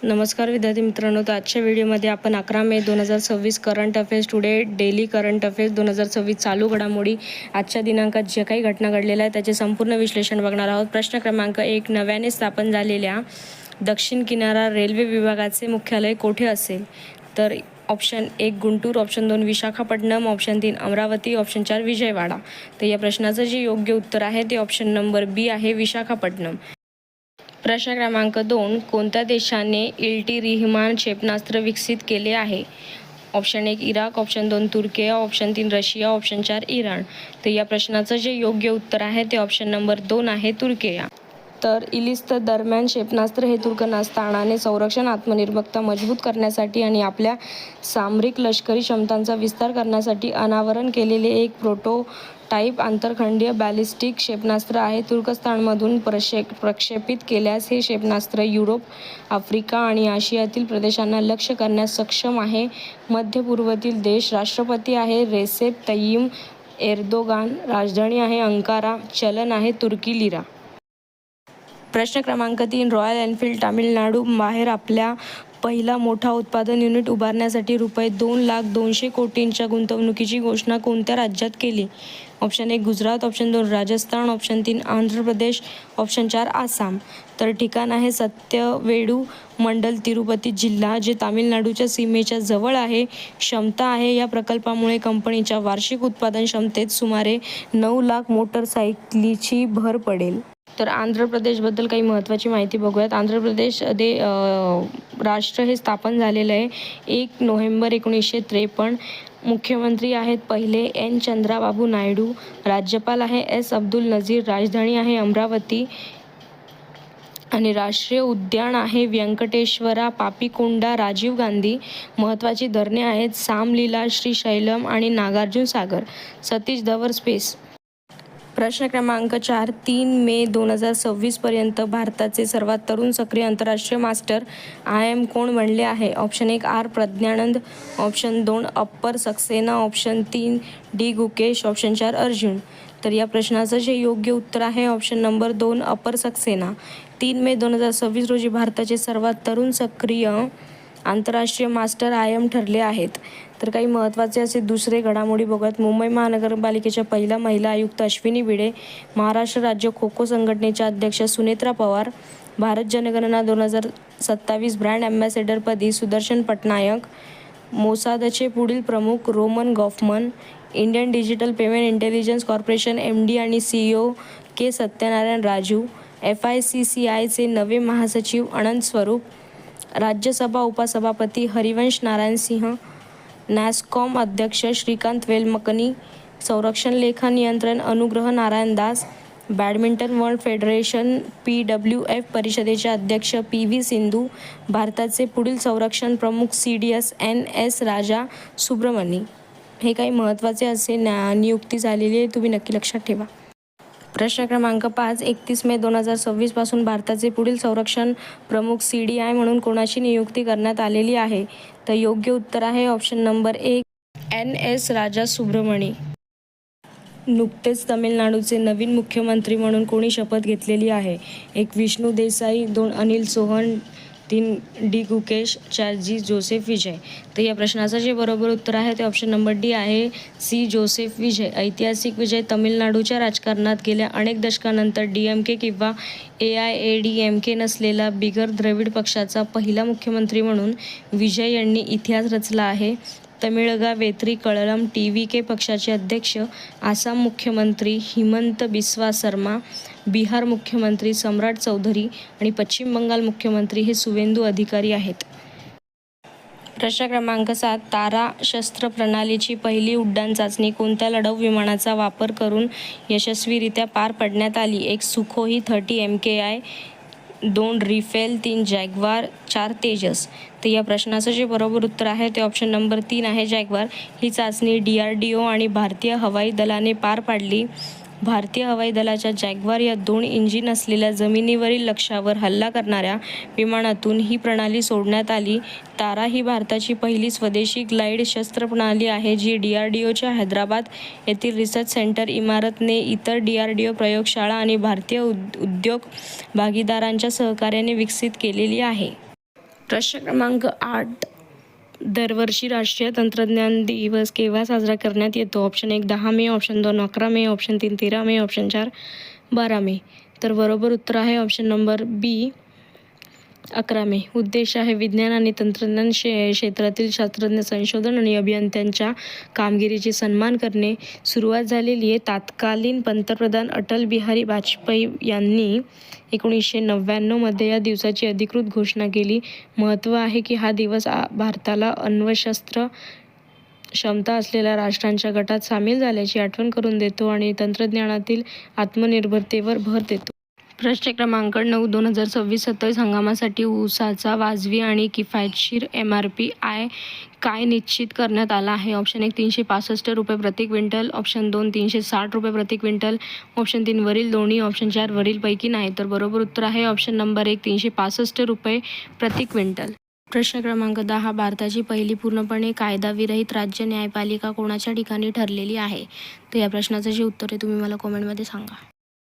नमस्कार विद्यार्थी मित्रांनो, तर आजच्या व्हिडिओमध्ये आपण 11 मे 2026 current affairs today daily current affairs 2026 चालू घडामोडी आजच्या दिनांकात जे काही घटना घडलेल्या आहेत त्याचे संपूर्ण विश्लेषण बघणार आहोत. प्रश्न क्रमांक 1, नव्याने स्थापन झालेल्या दक्षिण किनारा रेल्वे विभागाचे मुख्यालय कोठे असेल? तर option 1 Guntur, option 2 Visakhapatnam, option 3 Amravati, option 4 Vijayawada. तर या प्रश्नाचं जे योग्य उत्तर आहे ते ऑप्शन नंबर बी आहे, विशाखापट्टणम. प्रश्न क्रमांक 2, कोणत्या देशाने इल्टी-रिहमान क्षेपणास्त्र विकसित केले आहे? ऑप्शन 1 इराक, ऑप्शन 2 तुर्की, ऑप्शन 3 रशिया, ऑप्शन 4 इराण. तर या प्रश्नाचं जे योग्य उत्तर आहे ते ऑप्शन नंबर 2 आहे, तुर्की. तर इलिस्त दरम्यान क्षेपणास्त्र हे तुर्कमेनिस्तानने संरक्षण आत्मनिर्भरता मजबूत करण्यासाठी आणि आपल्या सामरिक लष्करी क्षमतांचा विस्तार करण्यासाठी अनावरण केलेले एक प्रोटोटाइप आंतरखंडीय बॅलिस्टिक क्षेपणास्त्र आहे. तुर्कस्तानमधून प्रक्षेपित केल्यास हे क्षेपणास्त्र युरोप, आफ्रिका आणि आशियातील प्रदेशांना लक्ष्य करण्यास सक्षम आहे. मध्य पूर्वेतील देश. राष्ट्रपती आहे रेसेप तय्यिप एर्दोगान. राजधानी आहे अंकारा. चलन आहे तुर्की लिरा. प्रश्न क्रमांक 3, रॉयल एनफील्ड तामिळनाडू बाहेर आपल्या पहिला मोठा उत्पादन युनिट उभारण्यासाठी ₹2,200,00,000 गुंतवणुकीची घोषणा कोणत्या राज्यात केली? Option 1 Gujarat, option 2 Rajasthan, option 3 Andhra Pradesh, option 4 Assam. तर ठिकाण आहे सत्यवेडू मंडल, तिरुपती जिल्हा, जे तामिळनाडूच्या सीमेच्या जवळ आहे. क्षमता आहे या प्रकल्पामुळे कंपनीच्या वार्षिक उत्पादन क्षमतेत सुमारे 9 लाख मोटरसायकलीची भर पडेल. तर आंध्र प्रदेशबद्दल काही महत्त्वाची माहिती बघूयात. आंध्र प्रदेशमध्ये राष्ट्र हे स्थापन झालेलं आहे 1 नोव्हेंबर 1953. मुख्यमंत्री आहेत पहिले एन चंद्राबाबू नायडू. राज्यपाल आहे एस अब्दुल नझीर. राजधानी आहे अमरावती आणि राष्ट्रीय उद्यान आहे व्यंकटेश्वरा, पापीकोंडा, राजीव गांधी. महत्त्वाची धरणे आहेत सामलीला, श्रीशैलम आणि नागार्जुन सागर. सतीश धवन स्पेस. प्रश्न क्रमांक 4, 3 मे 2026 पर्यंत भारताचे सर्वात तरुण सक्रिय आंतरराष्ट्रीय मास्टर IIM कोण बनले आहे? Option 1 R Praggnanandhaa, option 2 Apar Saxena, option 3 D Gukesh, option 4 Arjun. तर या प्रश्नाचं जे योग्य उत्तर आहे option number 2 Apar Saxena. 3 May 2026 रोजी भारताचे सर्वात तरुण सक्रिय आंतरराष्ट्रीय मास्टर IIM ठरले आहेत. तर काही महत्त्वाचे असे दुसरे घडामोडी बघूयात. मुंबई महानगरपालिकेच्या पहिल्या महिला आयुक्त अश्विनी भिडे. महाराष्ट्र राज्य खो खो संघटनेच्या अध्यक्ष सुनेत्रा पवार. भारत जनगणना 2027 ब्रँड ॲम्बॅसेडरपदी सुदर्शन पटनायक. मोसादचे पुढील प्रमुख Roman Gofman. Indian digital payment intelligence corporation MD आणि CEO के सत्यनारायण राजू. FICCIचे नवे महासचिव अनंत स्वरूप. राज्यसभा उपसभापती हरिवंश नारायण सिंह. नॅस्कॉम अध्यक्ष श्रीकांत वेलमकनी. संरक्षण लेखा नियंत्रण Anugrah Narayan Das. Badminton world federation PWF परिषदेचे अध्यक्ष PV सिंधू. भारताचे पुढील संरक्षण प्रमुख CDS NS राजा सुब्रमणी. हे काही महत्त्वाचे असे नियुक्ती झालेली आहे, तुम्ही नक्की लक्षात ठेवा. प्रश्न क्रमांक 5, 31 मे 2026 पासून भारताचे पुढील संरक्षण प्रमुख CDI म्हणून कोणाची नियुक्ती करण्यात आलेली आहे? तर योग्य उत्तर आहे ऑप्शन नंबर 1 NS राजा सुब्रमणी. नुकतेच तमिळनाडूचे नवीन मुख्यमंत्री म्हणून कोणी शपथ घेतलेली आहे? 1 विष्णू देसाई, 2 अनिल चौहान, 3 डी गुकेश, 4 जी जोसेफ विजय. तर या प्रश्नाचं जे बरोबर उत्तर आहे ते ऑप्शन नंबर डी आहे, सी जोसेफ विजय. ऐतिहासिक विजय. तमिळनाडूच्या राजकारणात गेल्या अनेक दशकांनंतर DMK किंवा AIADMK नसलेला बिगर द्रविड पक्षाचा पहिला मुख्यमंत्री म्हणून विजय यांनी इतिहास रचला आहे. तमिळगा वेत्री कळलम TVK पक्षाचे अध्यक्ष. आसाम मुख्यमंत्री हिमंत बिस्वा शर्मा. बिहार मुख्यमंत्री सम्राट चौधरी आणि पश्चिम बंगाल मुख्यमंत्री हे सुवेंदू अधिकारी आहेत. प्रश्न क्रमांक 7, तारा शस्त्र प्रणालीची पहिली उड्डाण चाचणी कोणत्या लढाऊ विमानाचा वापर करून यशस्वीरित्या पार पाडण्यात आली? 1 Sukhoi 30 MKI, 2 Reiffel, 3 Jaguar, 4 Tejas. तर या प्रश्नाचं जे बरोबर उत्तर आहे ते ऑप्शन नंबर 3 आहे, जॅग्वार. ही चाचणी DRDO आणि भारतीय हवाई दलाने पार पाडली. भारतीय हवाई दलाच्या जॅग्वार या 2 इंजिन असलेल्या जमिनीवरील लक्ष्यावर हल्ला करणाऱ्या विमानातून ही प्रणाली सोडण्यात आली. तारा ही भारताची पहिली स्वदेशी ग्लाइड शस्त्र प्रणाली आहे जी DRDOच्या हैदराबाद येथील रिसर्च सेंटर इमारतने इतर DRDO प्रयोगशाळा आणि भारतीय उद्योग भागीदारांच्या सहकार्याने विकसित केलेली आहे. प्रश्न क्रमांक 8. दरवर्षी राष्ट्रीय तंत्रज्ञान दिवस केव्हा साजरा करण्यात येतो? ऑप्शन 1 10 मे, ऑप्शन 2 11 मे, ऑप्शन 3 13 मे, ऑप्शन 4 12 मे. तर बरोबर उत्तर आहे ऑप्शन नंबर बी 11 मे. उद्देश आहे विज्ञान आणि तंत्रज्ञान क्षेत्रातील शास्त्रज्ञ, संशोधन आणि अभियंत्यांच्या कामगिरीचे सन्मान करणे. सुरुवात झालेली आहे. तत्कालीन पंतप्रधान अटल बिहारी वाजपेयी यांनी 1999 या दिवसाची अधिकृत घोषणा केली. महत्त्व आहे की हा दिवस भारताला अण्वस्त्र क्षमता असलेल्या राष्ट्रांच्या गटात सामील झाल्याची आठवण करून देतो आणि तंत्रज्ञानातील आत्मनिर्भरतेवर भर देतो. प्रश्न क्रमांक 9. 2026-27 हंगामासाठी ऊसाचा वाजवी आणि किफायतशीर MRP काय निश्चित करण्यात आला आहे? ऑप्शन 1 ₹365 प्रति क्विंटल, ऑप्शन 2 ₹360 प्रति क्विंटल, ऑप्शन 3 वरील दोन्ही, ऑप्शन 4 वरील पैकी नाही. तर बरोबर उत्तर आहे ऑप्शन नंबर 1 ₹365 प्रति क्विंटल. प्रश्न क्रमांक 10. भारताची पहिली पूर्णपणे कायदाविरहित राज्य न्यायपालिका कोणाच्या ठिकाणी ठरलेली आहे? तर या प्रश्नाचं जे उत्तर आहे तुम्ही मला कॉमेंटमध्ये सांगा.